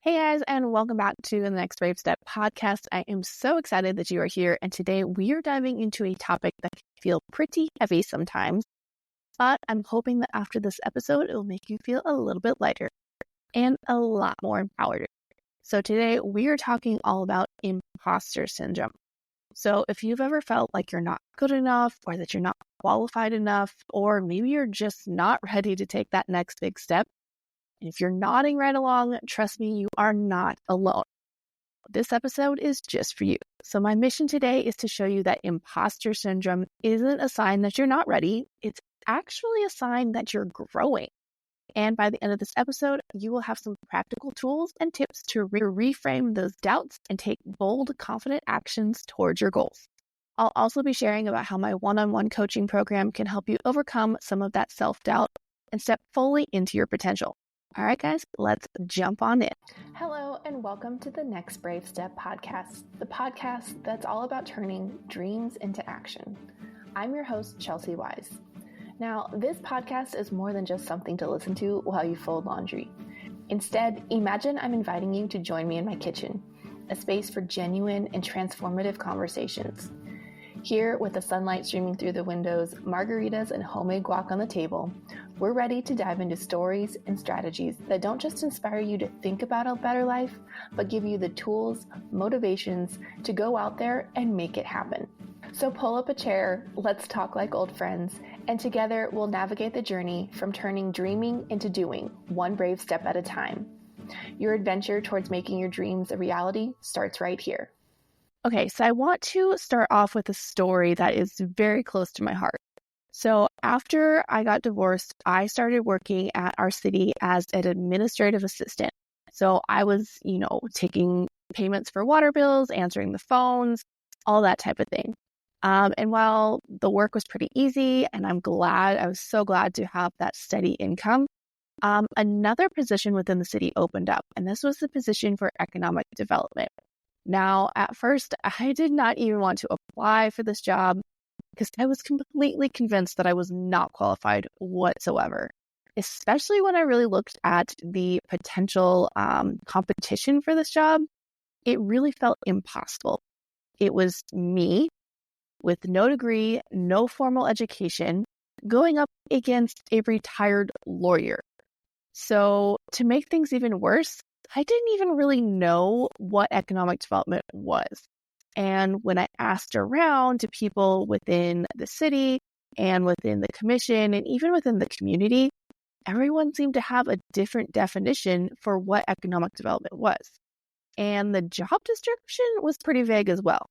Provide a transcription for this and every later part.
Hey guys, and welcome back to the Next Brave Step podcast. I am so excited that you are here, and today we are diving into a topic that can feel pretty heavy sometimes, but I'm hoping that after this episode, it will make you feel a little bit lighter and a lot more empowered. So today we are talking all about imposter syndrome. So if you've ever felt like you're not good enough, or that you're not qualified enough, or maybe you're just not ready to take that next big step, and if you're nodding right along, trust me, you are not alone. This episode is just for you. So my mission today is to show you that imposter syndrome isn't a sign that you're not ready. It's actually a sign that you're growing. And by the end of this episode, you will have some practical tools and tips to reframe those doubts and take bold, confident actions towards your goals. I'll also be sharing about how my one-on-one coaching program can help you overcome some of that self-doubt and step fully into your potential. All right, guys, let's jump on in. Hello, and welcome to the Next Brave Step podcast, the podcast that's all about turning dreams into action. I'm your host, Chelsy Wise. Now, this podcast is more than just something to listen to while you fold laundry. Instead, imagine I'm inviting you to join me in my kitchen, a space for genuine and transformative conversations. Here, with the sunlight streaming through the windows, margaritas and homemade guac on the table, we're ready to dive into stories and strategies that don't just inspire you to think about a better life, but give you the tools, motivations to go out there and make it happen. So pull up a chair, let's talk like old friends, and together we'll navigate the journey from turning dreaming into doing, one brave step at a time. Your adventure towards making your dreams a reality starts right here. Okay, so I want to start off with a story that is very close to my heart. So after I got divorced, I started working at our city as an administrative assistant. So I was, taking payments for water bills, answering the phones, all that type of thing. And while the work was pretty easy, and I was so glad to have that steady income, another position within the city opened up, and this was the position for economic development. Now, at first, I did not even want to apply for this job because I was completely convinced that I was not qualified whatsoever, especially when I really looked at the potential competition for this job. It really felt impossible. It was me with no degree, no formal education, going up against a retired lawyer. So to make things even worse, I didn't even really know what economic development was. And when I asked around to people within the city and within the commission and even within the community, everyone seemed to have a different definition for what economic development was. And the job description was pretty vague as well.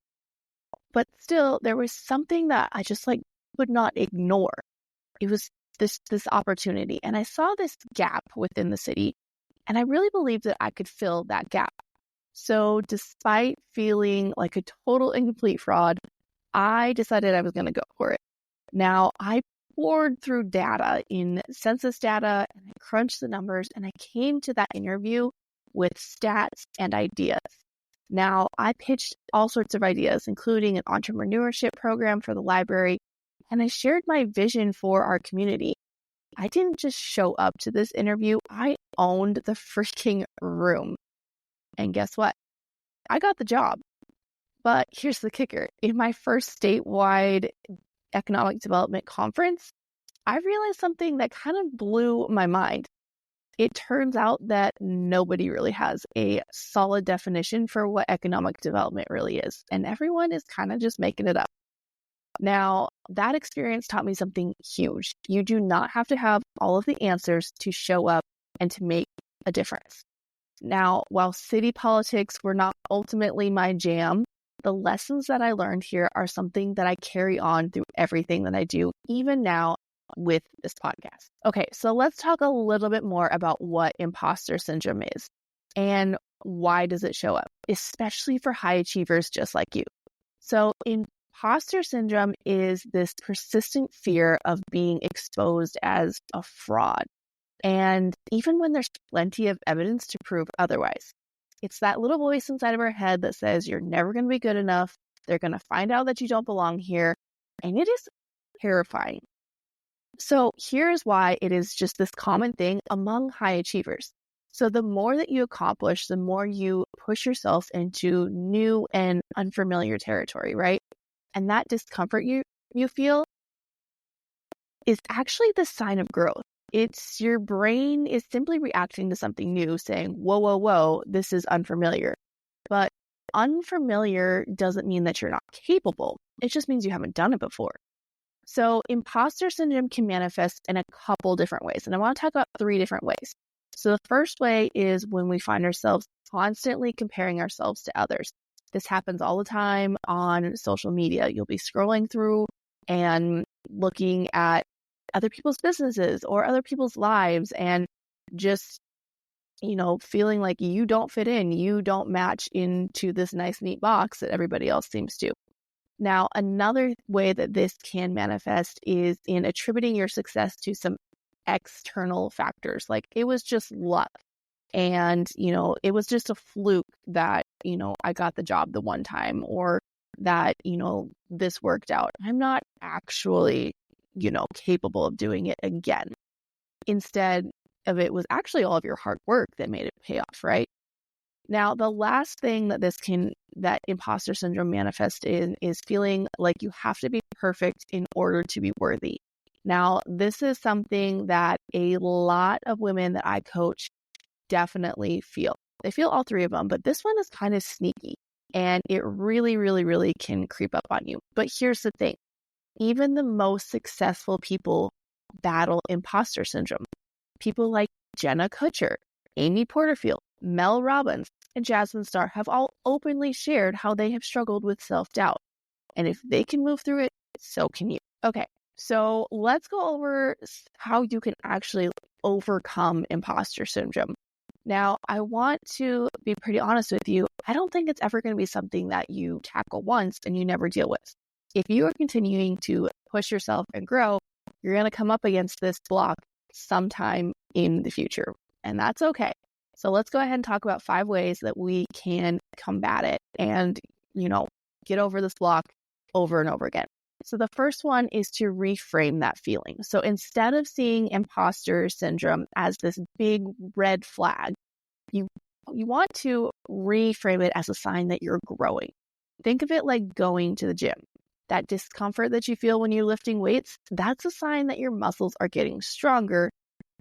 But still, there was something that I just could not ignore. It was this opportunity. And I saw this gap within the city, and I really believed that I could fill that gap. So despite feeling like a total incomplete fraud, I decided I was going to go for it. Now, I poured through data in census data, and I crunched the numbers, and I came to that interview with stats and ideas. Now, I pitched all sorts of ideas, including an entrepreneurship program for the library, and I shared my vision for our community. I didn't just show up to this interview, I owned the freaking room. And guess what? I got the job. But here's the kicker. In my first statewide economic development conference, I realized something that kind of blew my mind. It turns out that nobody really has a solid definition for what economic development really is, and everyone is kind of just making it up. Now, that experience taught me something huge. You do not have to have all of the answers to show up and to make a difference. Now, while city politics were not ultimately my jam, the lessons that I learned here are something that I carry on through everything that I do, even now with this podcast. Okay, so let's talk a little bit more about what imposter syndrome is and why does it show up, especially for high achievers just like you. So imposter syndrome is this persistent fear of being exposed as a fraud. And even when there's plenty of evidence to prove otherwise, it's that little voice inside of our head that says you're never going to be good enough. They're going to find out that you don't belong here. And it is terrifying. So here's why it is just this common thing among high achievers. So the more that you accomplish, the more you push yourself into new and unfamiliar territory, right? And that discomfort you feel is actually the sign of growth. It's your brain is simply reacting to something new, saying, whoa, whoa, whoa, this is unfamiliar. But unfamiliar doesn't mean that you're not capable. It just means you haven't done it before. So imposter syndrome can manifest in a couple different ways. And I want to talk about 3 different ways. So the first way is when we find ourselves constantly comparing ourselves to others. This happens all the time on social media. You'll be scrolling through and looking at other people's businesses or other people's lives and just, feeling like you don't fit in, you don't match into this nice, neat box that everybody else seems to. Now, another way that this can manifest is in attributing your success to some external factors. Like it was just luck. And, it was just a fluke that, I got the job the one time, or that, this worked out. I'm not actually, capable of doing it again. Instead of it was actually all of your hard work that made it pay off, right? Now, the last thing that imposter syndrome manifests in is feeling like you have to be perfect in order to be worthy. Now, this is something that a lot of women that I coach definitely feel. They feel all 3 of them, but this one is kind of sneaky and it really, really, really can creep up on you. But here's the thing. Even the most successful people battle imposter syndrome. People like Jenna Kutcher, Amy Porterfield, Mel Robbins, and Jasmine Star have all openly shared how they have struggled with self-doubt. And if they can move through it, so can you. Okay, so let's go over how you can actually overcome imposter syndrome. Now, I want to be pretty honest with you. I don't think it's ever going to be something that you tackle once and you never deal with. If you are continuing to push yourself and grow, you're going to come up against this block sometime in the future, and that's okay. So let's go ahead and talk about 5 ways that we can combat it and, get over this block over and over again. So the first one is to reframe that feeling. So instead of seeing imposter syndrome as this big red flag, you want to reframe it as a sign that you're growing. Think of it like going to the gym. That discomfort that you feel when you're lifting weights, that's a sign that your muscles are getting stronger,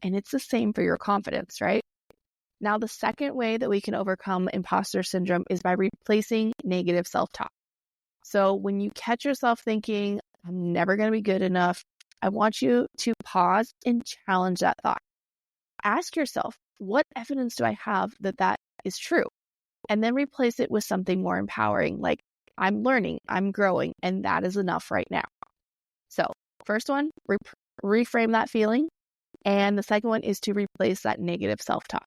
and it's the same for your confidence, right? Now, the second way that we can overcome imposter syndrome is by replacing negative self-talk. So when you catch yourself thinking, I'm never going to be good enough, I want you to pause and challenge that thought. Ask yourself, what evidence do I have that is true? And then replace it with something more empowering, like I'm learning, I'm growing, and that is enough right now. So first one, reframe that feeling. And the second one is to replace that negative self-talk.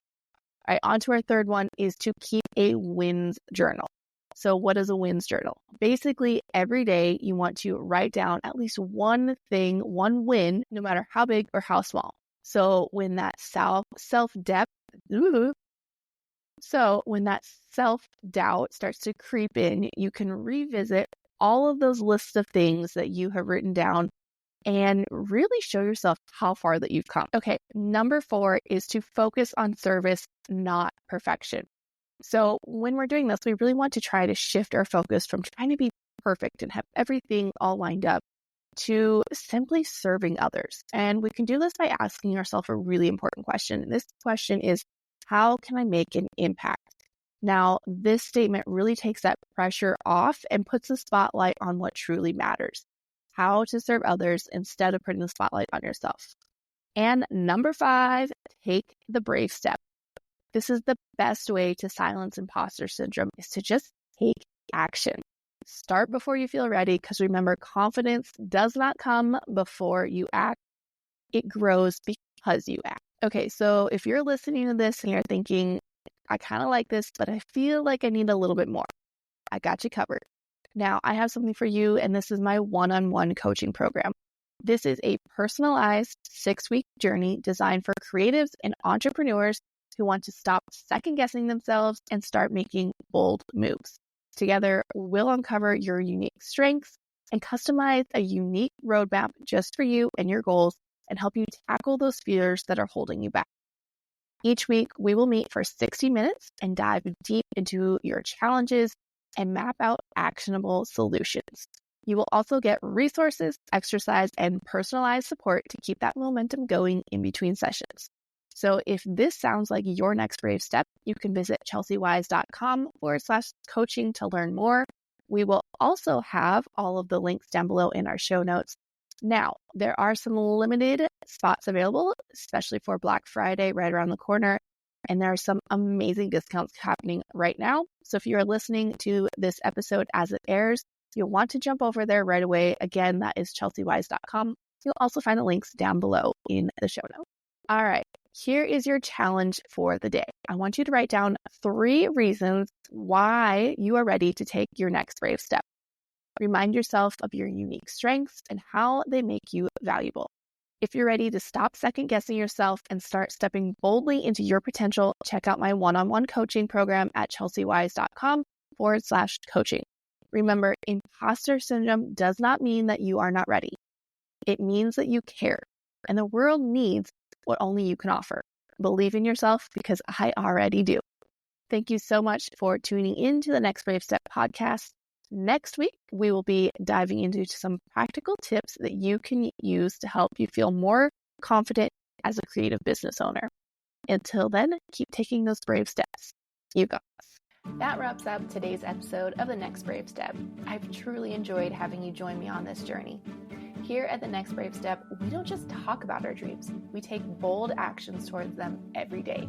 All right, on to our third one is to keep a wins journal. So what is a wins journal? Basically, every day you want to write down at least one thing, one win, no matter how big or how small. So when that self-doubt starts to creep in, you can revisit all of those lists of things that you have written down and really show yourself how far that you've come. Okay, number 4 is to focus on service, not perfection. So when we're doing this, we really want to try to shift our focus from trying to be perfect and have everything all lined up to simply serving others. And we can do this by asking ourselves a really important question. And this question is, how can I make an impact? Now, this statement really takes that pressure off and puts the spotlight on what truly matters, how to serve others instead of putting the spotlight on yourself. And number 5, take the brave step. This is the best way to silence imposter syndrome, is to just take action. Start before you feel ready, because remember, confidence does not come before you act. It grows because you act. Okay, so if you're listening to this and you're thinking, I kind of like this, but I feel like I need a little bit more, I got you covered. Now, I have something for you, and this is my one-on-one coaching program. This is a personalized 6-week journey designed for creatives and entrepreneurs who want to stop second-guessing themselves and start making bold moves. Together, we'll uncover your unique strengths and customize a unique roadmap just for you and your goals, and help you tackle those fears that are holding you back. Each week, we will meet for 60 minutes and dive deep into your challenges and map out actionable solutions. You will also get resources, exercise, and personalized support to keep that momentum going in between sessions. So if this sounds like your next brave step, you can visit chelseawise.com/coaching to learn more. We will also have all of the links down below in our show notes. Now, there are some limited spots available, especially for Black Friday right around the corner, and there are some amazing discounts happening right now. So if you're listening to this episode as it airs, you'll want to jump over there right away. Again, that is chelseawise.com. You'll also find the links down below in the show notes. All right, here is your challenge for the day. I want you to write down 3 reasons why you are ready to take your next brave step. Remind yourself of your unique strengths and how they make you valuable. If you're ready to stop second-guessing yourself and start stepping boldly into your potential, check out my one-on-one coaching program at chelseawise.com/coaching. Remember, imposter syndrome does not mean that you are not ready. It means that you care, and the world needs what only you can offer. Believe in yourself because I already do. Thank you so much for tuning in to the Next Brave Step podcast. Next week, we will be diving into some practical tips that you can use to help you feel more confident as a creative business owner. Until then, keep taking those brave steps. You got this. That wraps up today's episode of The Next Brave Step. I've truly enjoyed having you join me on this journey. Here at The Next Brave Step, we don't just talk about our dreams, we take bold actions towards them every day.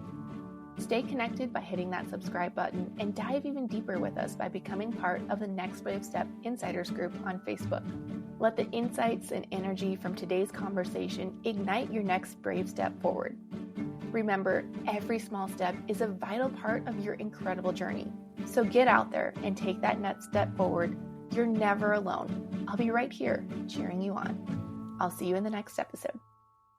Stay connected by hitting that subscribe button and dive even deeper with us by becoming part of the Next Brave Step Insiders group on Facebook. Let the insights and energy from today's conversation ignite your next brave step forward. Remember, every small step is a vital part of your incredible journey. So get out there and take that next step forward. You're never alone. I'll be right here cheering you on. I'll see you in the next episode.